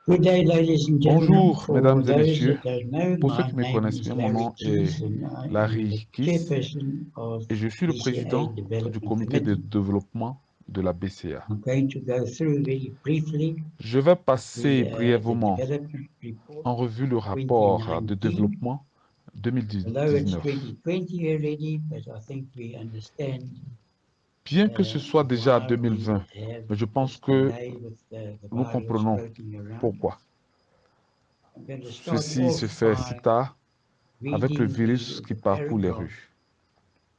Good day, ladies and gentlemen. Bonjour, For mesdames et those messieurs. that don't know, Pour ceux my qui me name connaissent is bien, mon Larry nom est Keys, and I am the Larry Kiss chairperson of et je suis le BCA président du Development comité de Committee. développement de la BCA. I'm going to go through very briefly Je vais passer the brièvement development report en revue le rapport de 2019. développement Although it's 2019. 2020 already, but I think we understand Bien que ce soit déjà why we 2020, have mais je pense this que delay with the nous virus comprenons floating around. pourquoi. I'm going to start Ceci se off fait si by tard avec le reading virus qui the parcourt les paragraph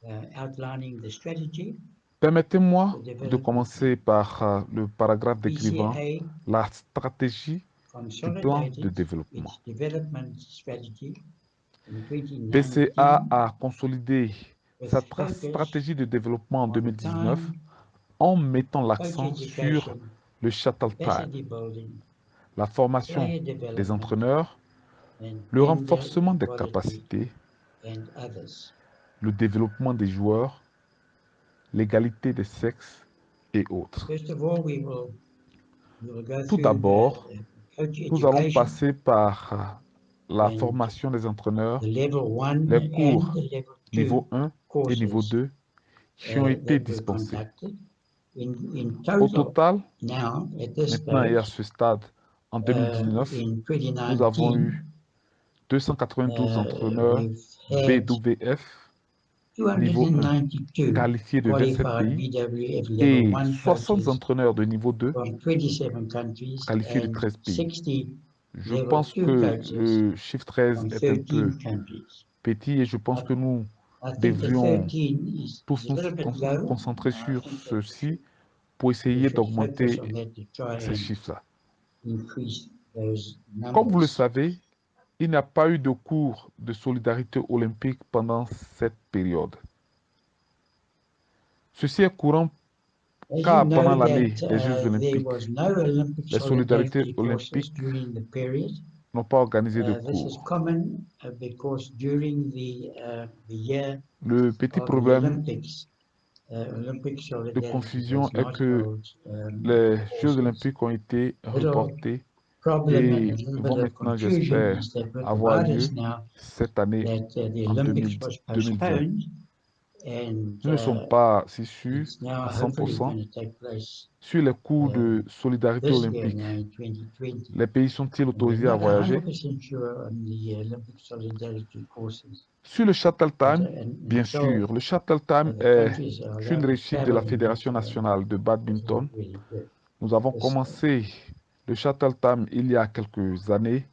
rues. outlining the strategy, Permettez-moi the de development commencer par le paragraphe décrivant BCA la stratégie du plan de consolidated développement. its development strategy in BCA 2019 a consolidé with sa focus stratégie de développement en on 2019 time, en mettant coach l'accent sur education, le shuttle time, capacity building, la formation player des development, entraîneurs, and le gender renforcement des equality capacités, and others. le développement des joueurs, l'égalité des sexes et autres. First of all, we will go Tout through d'abord, the coach nous allons education passer par la and formation des entraîneurs, the level 1 les and cours the level 2 niveau 1 et niveau courses 2 qui ont été that were dispensés. conducted. In Au total, total, now at this maintenant et à stage, ce stade, en 2019, in nous avons 2019, eu 292 entraîneurs we've had BWF niveau 1 292 qualifiés de 27 qualified pays BWF level et 1 60 coaches entraîneurs de niveau 2 from 27 countries qualifiés de and 13 pays. 60 Je level pense 2 que coaches le chiffre 13 from est un peu 13 countries. petit et je pense que nous I think the devrions 13 is tous a nous little bit low. concentrer I sur think that ceci pour we essayer should focus d'augmenter on that to try ces and chiffres-là. increase those Comme vous le numbers. savez, il n'y a pas eu de cours de solidarité olympique pendant cette période. Ceci est courant As you car pendant know l'année that des Jeux there olympiques, was no Olympic les solidarités solidarity courses olympiques during the period. n'ont pas organisé de This is cours. common because during the year Le petit of the problème Olympics, Olympic de solidarity confusion was est not que held les Jeux courses. olympiques ont été Little reportés problem and a et little vont bit of maintenant, confusion j'espère, is that with the avoir lieu virus now, cette année that the en Olympics was 2020. postponed and Nous ne sommes pas si sûrs it's now à hopefully 100% going to take place sur les cours de solidarité this year olympique. now in 2020. Les pays sont-ils And we're autorisés à not voyager? 100% sure on the Olympic solidarity courses. Sur le shuttle time, And bien until sûr, le shuttle time the est countries are une allowed to réussite de la travel on it, Fédération nationale de it's not badminton. really good. Nous avons This, commencé le shuttle time il y a quelques années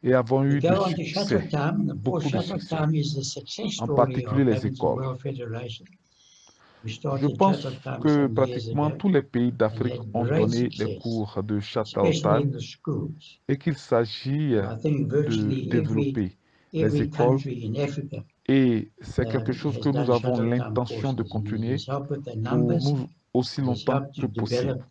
et avons we eu de go on to shuttle succès, time. The poor beaucoup de shuttle succès, time is the success en story particulier of les Badminton écoles. World Federation. We Je started pense shuttle time que some years pratiquement ago tous les pays and d'Afrique had ont great donné des success, cours de shuttle especially time in the schools. et qu'il s'agit I think de virtually développer les every écoles country in Africa et c'est quelque chose has que nous done avons shuttle time l'intention de courses, and it continuer has helped with the pour numbers. nous aussi It has longtemps helped to que possible. develop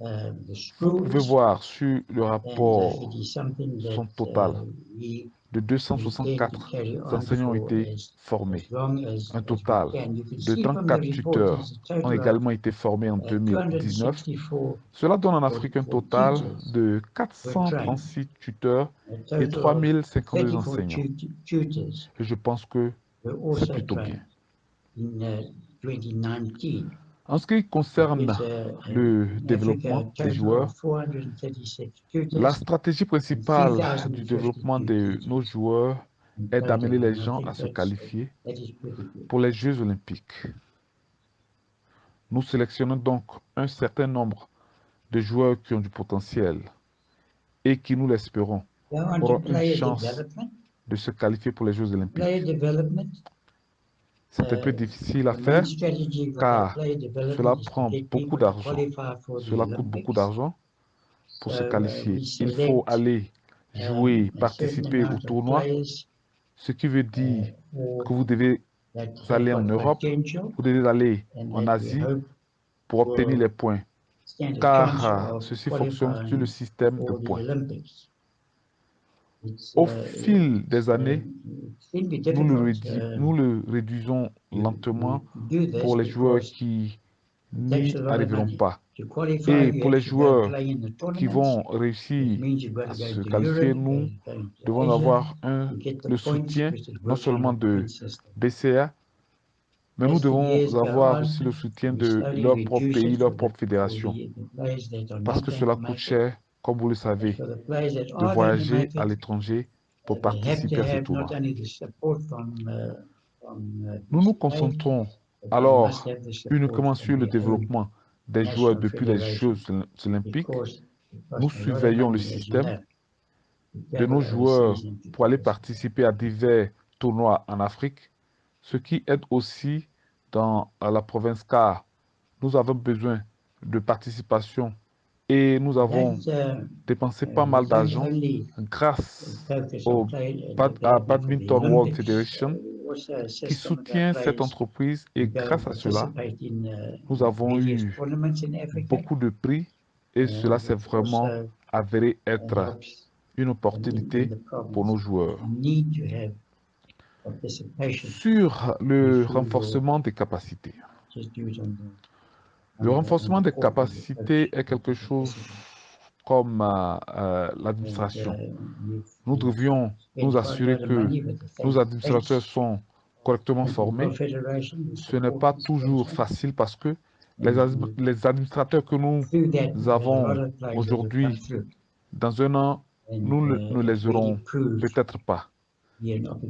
the Vous pouvez schools, voir sur le and it rapport is something son that total we de intend to 264 carry on enseignants ont for été as formés. long Un as we total can. You can de see from the 34 report tuteurs there's a ont total of également été formés en 2019. 264 Cela donne en Afrique un for total teachers de were trained, 436 tuteurs a et total of 3052 34 enseignants. tutors Et je pense que were c'est also plutôt bien. trained in 2019. En ce qui concerne le In Africa, a développement des total of joueurs, 436 la tutors stratégie and principale du 3,052 développement de nos teachers joueurs in est total, d'amener les and I gens à think se qualifier that is pretty good. pour les Jeux olympiques. Nous sélectionnons donc un certain nombre de joueurs qui ont du potentiel et qui, nous l'espérons, Go on to auront une player chance development. de se qualifier pour les Jeux Player olympiques. development, C'est un peu difficile à the main faire strategy with our car player cela development is to prend get beaucoup people to d'argent. qualify for the Cela coûte beaucoup Olympics. d'argent pour se So qualifier. we Il faut select aller jouer, a certain participer au amount of tournoi, players ce qui veut dire for que vous devez that aller have en got Europe, potential vous devez aller and en that we Asie hope pour obtenir les will points, stand a chance car of ceci fonctionne sur le qualifying système de for the points. Olympics. Au fil des années, It's be difficult nous le réduisons lentement to do this pour les joueurs because qui it takes n'y a lot of arriveront money. pas. Et pour les joueurs qui vont réussir à se qualifier, nous devons avoir le soutien non seulement de BCA, mais nous devons avoir aussi le soutien de leur propre pays, leur propre fédération, parce que cela coûte cher, comme vous le savez, de voyager à l'étranger pour participer à ce tournoi. Nous nous concentrons alors uniquement sur le développement des joueurs depuis les Jeux olympiques. Nous surveillons le système de nos joueurs pour aller participer à divers tournois en Afrique, ce qui aide aussi dans la province car nous avons besoin de participation et nous avons dépensé pas mal d'argent grâce à Badminton World Federation qui soutient cette entreprise et grâce à cela, nous avons eu beaucoup de prix et cela s'est vraiment avéré être une opportunité pour nos joueurs. Sur le renforcement des capacités. Le renforcement des capacités est quelque chose comme l'administration. Nous devions nous assurer que nos administrateurs sont correctement formés. Ce n'est pas toujours facile parce que les administrateurs que nous avons aujourd'hui, dans un an, nous ne les aurons peut-être pas.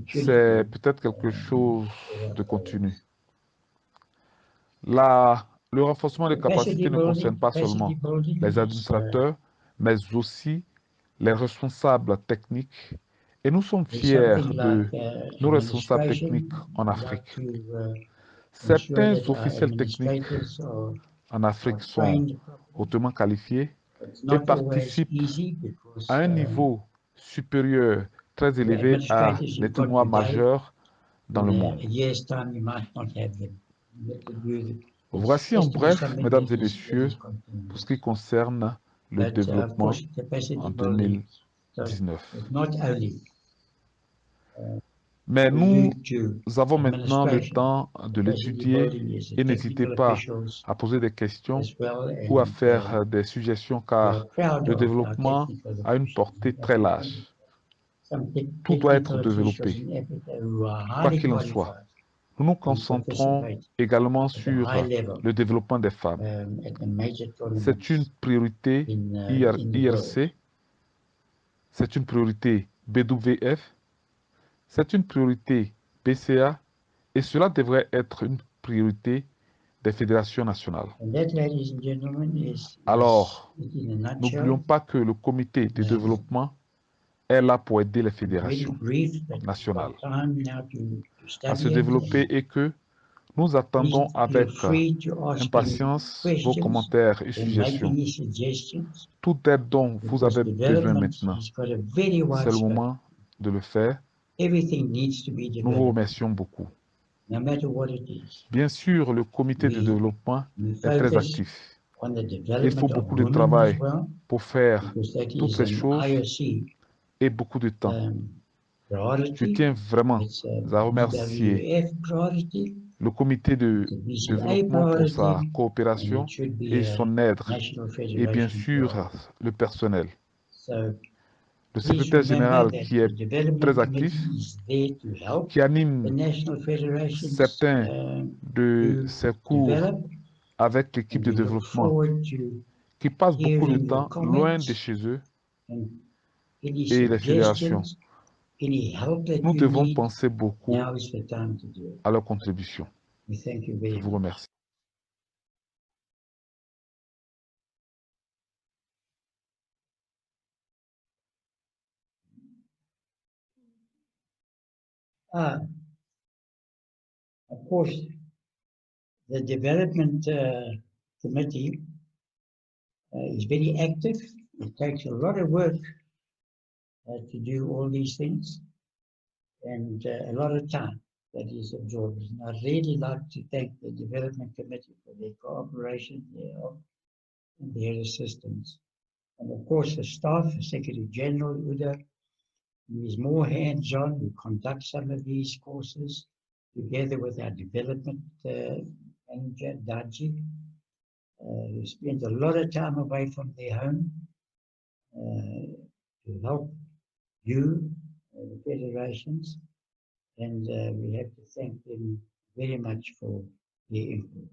C'est peut-être quelque chose de continu. Le renforcement des capacités ne concerne pas seulement les administrateurs, mais aussi les responsables techniques. Et nous sommes fiers de nos responsables techniques en Afrique. Certains officiels techniques en Afrique sont hautement qualifiés et participent à un niveau supérieur, très élevé à les tournois majeurs dans le monde. Voici en bref, mesdames et messieurs, pour ce qui concerne le développement en 2019. Mais nous avons maintenant le temps de l'étudier et n'hésitez pas à poser des questions ou à faire des suggestions car le développement a une portée très large. Tout doit être développé, quoi qu'il en soit. Nous nous concentrons également sur le développement des femmes. C'est une priorité IRC, c'est une priorité BWF, c'est une priorité BCA et cela devrait être une priorité des fédérations nationales. Alors, n'oublions pas que le comité de développement est là pour aider les fédérations nationales à se développer et que nous attendons avec impatience vos commentaires et suggestions. Toute aide dont vous avez besoin maintenant, c'est le moment de le faire. Nous vous remercions beaucoup. Bien sûr, le comité de développement est très actif. Il faut beaucoup de travail pour faire toutes ces choses et beaucoup de temps. Je tiens vraiment à remercier le comité de développement pour sa coopération et son aide, et bien sûr le personnel. Le secrétaire général qui est très actif, qui anime certains de ses cours avec l'équipe de développement, qui passe beaucoup de temps loin de chez eux et les fédérations. Nous devons penser beaucoup à leur contribution. Je vous remercie. Of course, the development committee is very active. It takes a lot of work to do all these things and a lot of time that is absorbed. And I'd really like to thank the development committee for their cooperation, their assistance. And of course, the staff, the Secretary General, Uda, who is more hands-on, who conducts some of these courses together with our development manager, Daji. who spent a lot of time away from their home to help you, the federations, and we have to thank them very much for their input.